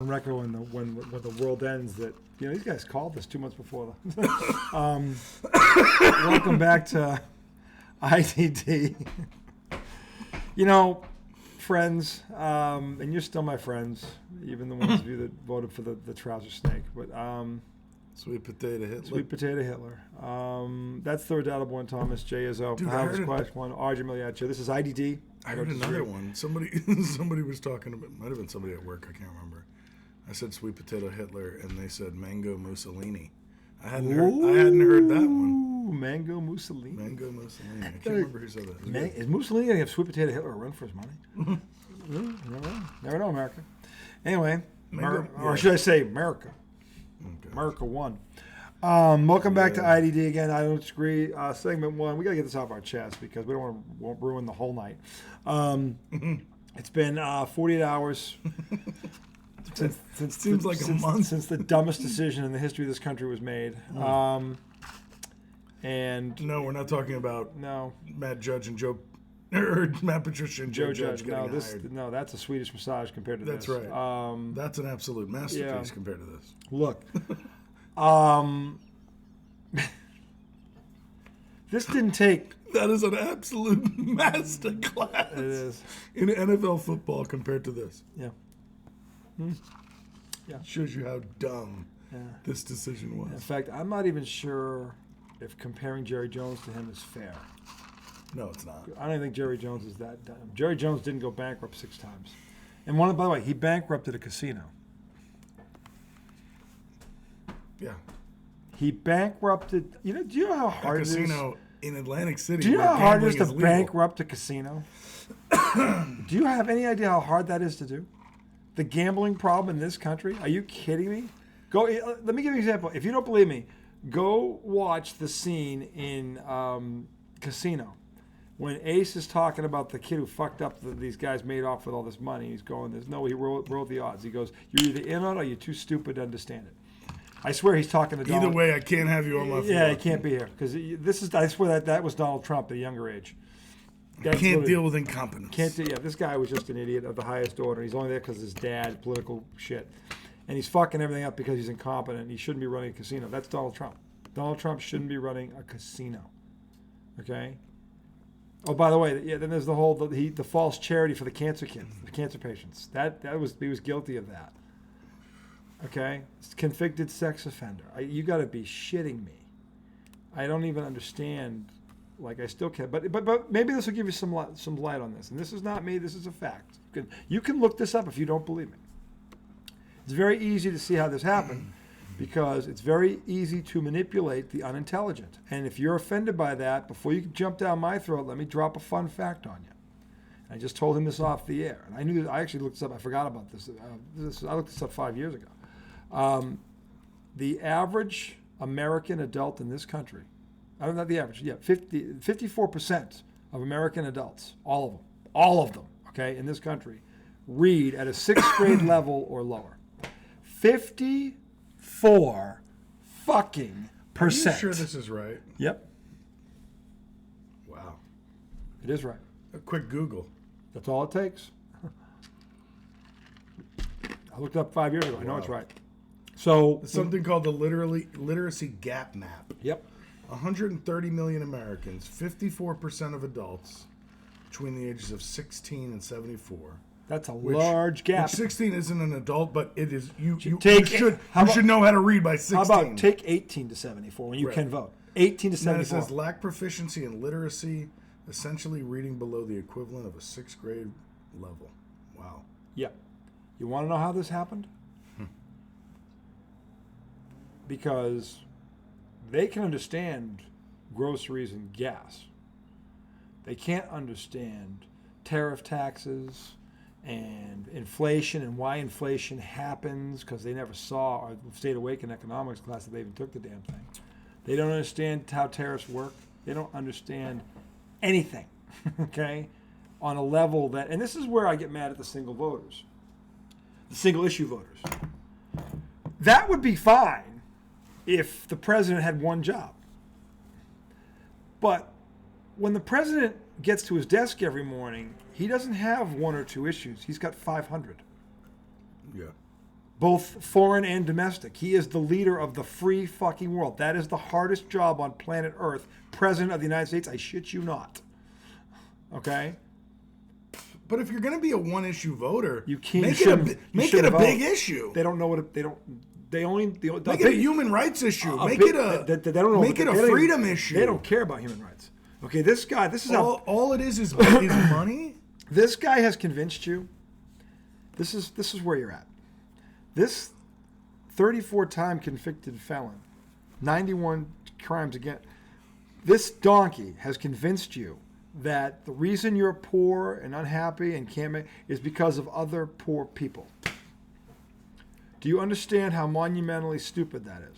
on record when the world ends that these guys called this 2 months before. Welcome back to IDD. Friends, and you're still my friends, even the ones of you that voted for the trouser snake. But Sweet Potato Hitler. Sweet Potato Hitler. That's the redoubtable one, Thomas. J.S.O. House Quest 1. RJ Miliaccio. This is IDD. I heard another one. Somebody was talking about, might have been somebody at work, I can't remember. I said Sweet Potato Hitler, and they said Mango Mussolini. I hadn't heard that one. Mango Mussolini. Mango Mussolini. I can't remember who said that. Is Mussolini going to give Sweet Potato Hitler a run for his money? Never know, America. Anyway, or should I say America? Okay. America won. Welcome back to IDD again. I don't disagree. Segment 1. We got to get this off our chest because we don't want to ruin the whole night. It's been 48 hours since seems like a month since the dumbest decision in the history of this country was made. And no, we're not talking about Matt Judge and Matt Patricia and Joe Judge getting hired. No, that's a Swedish massage compared to this. That's right. That's an absolute masterpiece compared to this. Look, this didn't take. That is an absolute masterclass. It is in NFL football compared to this. Yeah. Yeah. Shows you how dumb this decision was. In fact, I'm not even sure if comparing Jerry Jones to him is fair. No, it's not. I don't think Jerry Jones is that dumb. Jerry Jones didn't go bankrupt 6 times. And by the way, he bankrupted a casino. Yeah. He bankrupted, do you know how hard it is? A casino in Atlantic City. Do you know how hard it is to bankrupt a casino? Do you have any idea how hard that is to do? The gambling problem in this country? Are you kidding me? Let me give you an example. If you don't believe me, go watch the scene in Casino when Ace is talking about the kid who fucked up these guys made off with all this money. He's going, he rolled the odds. He goes, you're either in on it or you're too stupid to understand it. I swear he's talking to Donald. Either way, I can't have you on my floor. Yeah, he can't be here because I swear that was Donald Trump at a younger age. Can't deal with incompetence. This guy was just an idiot of the highest order. He's only there because of his dad, political shit. And he's fucking everything up because he's incompetent. He shouldn't be running a casino. That's Donald Trump. Donald Trump shouldn't be running a casino. Okay? Oh, by the way, then there's the false charity for the cancer kids, the cancer patients. He was guilty of that. Okay? Convicted sex offender. You got to be shitting me. I don't even understand. I still can't. But maybe this will give you some light on this. And this is not me. This is a fact. You can look this up if you don't believe me. It's very easy to see how this happened because it's very easy to manipulate the unintelligent. And if you're offended by that, before you jump down my throat, let me drop a fun fact on you. I just told him this off the air. And I knew that I actually looked this up. I forgot about this. I looked this up 5 years ago. The average American adult in this country, not the average, 54% of American adults, all of them, okay, in this country, read at a 6th grade level or lower. 54 fucking percent. Are you sure this is right? Yep. Wow. It is right. A quick Google. That's all it takes. I looked it up 5 years ago. I know it's right. So something called the literacy gap map. Yep. 130 million Americans, 54% of adults between the ages of 16 and 74. That's a large gap. 16 isn't an adult, but it is. You should know how to read by 16. How about take 18 to 74 when you can vote? 18 to 74. And it says lack proficiency in literacy, essentially reading below the equivalent of a 6th grade level. Wow. Yeah. You want to know how this happened? Because they can understand groceries and gas. They can't understand tariff taxes and inflation and why inflation happens because they never saw or stayed awake in economics class that they even took the damn thing. They don't understand how tariffs work. They don't understand anything, okay, on a level that, and this is where I get mad at the single voters, the single issue voters. That would be fine if the president had one job. But when the president gets to his desk every morning, he doesn't have one or two issues. He's got 500. Yeah. both foreign and domestic. He is the leader of the free fucking world. That is the hardest job on planet Earth. President of the United States, I shit you not. Okay? But if you're going to be a one-issue voter, You can't. make you it shouldn't- a, make you it a shouldn't big vote. issue. They don't know what they don't. They only Make it a human rights issue. Make it a they don't know. make it a they don't freedom even- issue. They don't care about human rights. Okay, this guy. This is how All it is money. this guy has convinced you. This is where you're at. This 34-time convicted felon, 91 crimes against. This donkey has convinced you that the reason you're poor and unhappy and can't make is because of other poor people. Do you understand how monumentally stupid that is?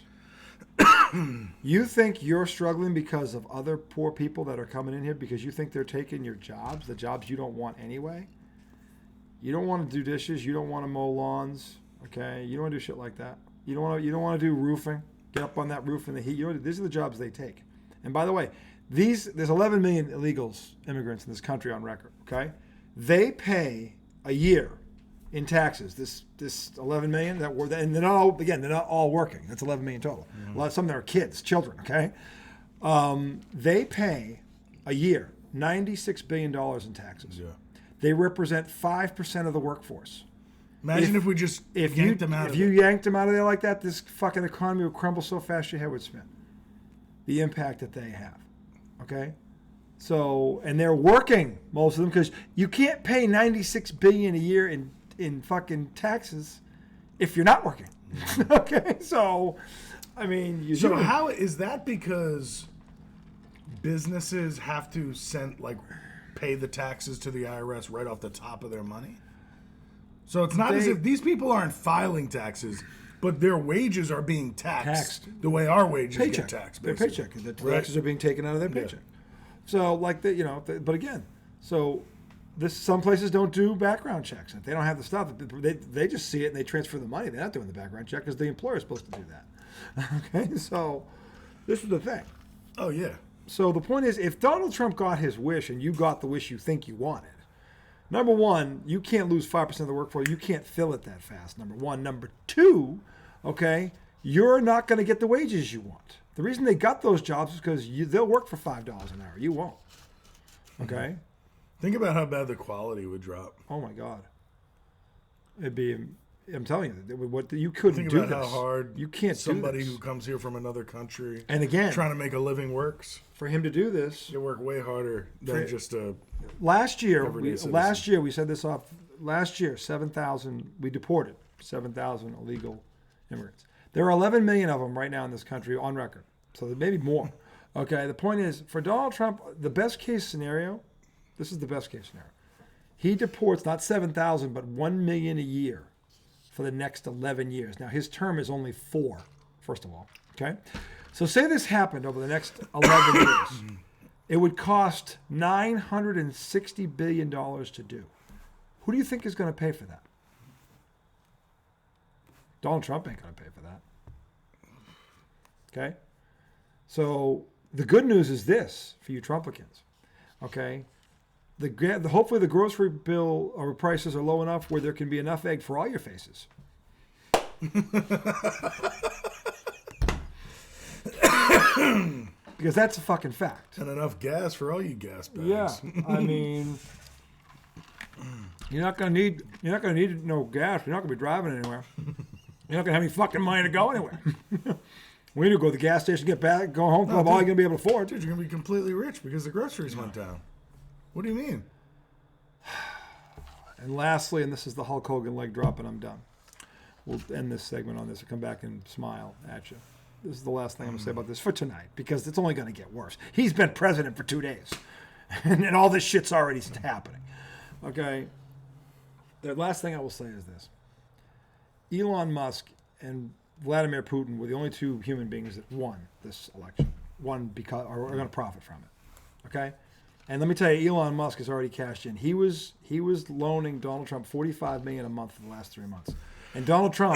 You think you're struggling because of other poor people that are coming in here because you think they're taking your jobs, the jobs you don't want anyway? You don't want to do dishes. You don't want to mow lawns. Okay, you don't want to do shit like that. You don't want to do roofing. Get up on that roof in the heat. These are the jobs they take. And by the way, there's 11 million illegals, immigrants in this country on record. Okay, they pay a year in taxes. This 11 million and they're not all working. That's 11 million total. Some of them are kids, children. Okay, they pay a year $96 billion in taxes. Yeah. They represent 5% of the workforce. Imagine if we just yanked them out of If you it. yanked them out of there like that, this fucking economy would crumble so fast your head would spin. The impact that they have. Okay? So, and they're working, most of them, because you can't pay $96 billion a year in fucking taxes if you're not working. Okay? So, I mean, So how is that because businesses have to pay the taxes to the IRS right off the top of their money? So it's not as if these people aren't filing taxes, but their wages are being taxed the way our wages paycheck. get taxed. Their Basically. paycheck. The taxes are being taken out of their paycheck. So, but again, some places don't do background checks. If they don't have the stuff, they just see it and they transfer the money. They're not doing the background check because the employer is supposed to do that. Okay, so this is the thing. Oh yeah. So the point is, if Donald Trump got his wish and you got the wish you think you wanted, number one, you can't lose 5% of the workforce. You can't fill it that fast, number one. Number two, okay, you're not going to get the wages you want. The reason they got those jobs is because they'll work for $5 an hour. You won't. Okay? Think about how bad the quality would drop. Oh, my God. It'd be, I'm telling you, you couldn't Think do about this. how hard You can't somebody do this. who comes here from another country And again, trying to make a living works. for him to do this, They work way harder than just a last year everyday we citizen. said this off. Last year, 7,000 we deported 7,000 illegal immigrants. There are 11 million of them right now in this country on record. So there may be more. Okay. The point is, for Donald Trump, the best case scenario. This is the best case scenario. He deports not 7,000 but 1 million a year for the next 11 years. Now his term is only 4. First of all, okay. So say this happened over the next 11 years. It would cost $960 billion to do. Who do you think is going to pay for that? Donald Trump ain't going to pay for that. Okay? So the good news is this for you Trumplicans. Okay? Hopefully the grocery bill or prices are low enough where there can be enough egg for all your faces. Because that's a fucking fact. and enough gas for all you gas bags. Yeah, I mean, you're not gonna need no gas. You're not gonna be driving anywhere. You're not gonna have any fucking money to go anywhere. We need to go to the gas station, get back, go home, all you're gonna be able to afford. Dude, you're gonna be completely rich because the groceries went down. What do you mean? And lastly, and this is the Hulk Hogan leg drop, and I'm done. We'll end this segment on this and come back and smile at you. This is the last thing I'm going to say about this for tonight, because it's only going to get worse. He's been president for 2 days, and all this shit's already happening. Okay? The last thing I will say is this. Elon Musk and Vladimir Putin were the only two human beings that won this election. Because are going to profit from it. Okay? And let me tell you, Elon Musk has already cashed in. He was loaning Donald Trump $45 million a month for the last 3 months. And Donald Trump,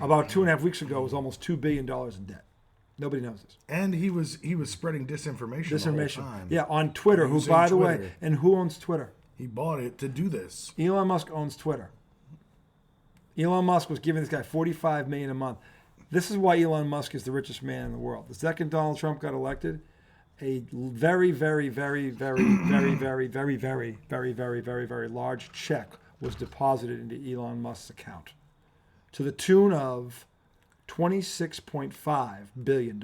about 2.5 weeks ago, was almost $2 billion in debt. Nobody knows this. And he was spreading disinformation the whole time. Yeah, on Twitter, who, by the way, and who owns Twitter? He bought it to do this. Elon Musk owns Twitter. Elon Musk was giving this guy $45 million a month. This is why Elon Musk is the richest man in the world. The second Donald Trump got elected, a very, very, very, very, very, very, very, very, very, very, very, very large check was deposited into Elon Musk's account to the tune of $26.5 billion.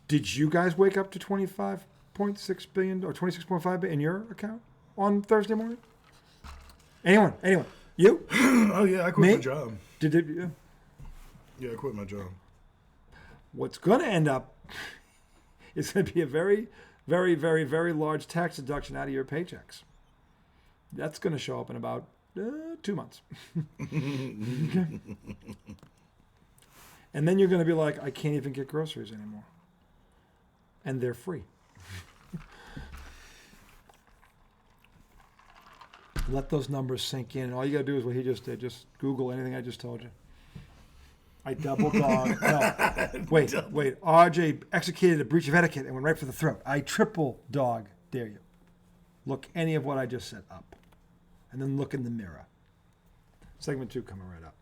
Did you guys wake up to $25.6 billion or $26.5 billion in your account on Thursday morning? Anyone? You? Oh yeah, I quit Me? my job. Did it? Yeah. Yeah, I quit my job. What's going to end up is going to be a very, very, very, very large tax deduction out of your paychecks. That's going to show up in about 2 months. Okay. And then you're going to be like, I can't even get groceries anymore. And they're free. Let those numbers sink in. And all you got to do is what he just did. Just Google anything I just told you. I double dog. No, wait. RJ executed a breach of etiquette and went right for the throat. I triple dog dare you. Look any of what I just said up. And then look in the mirror. Segment 2 coming right up.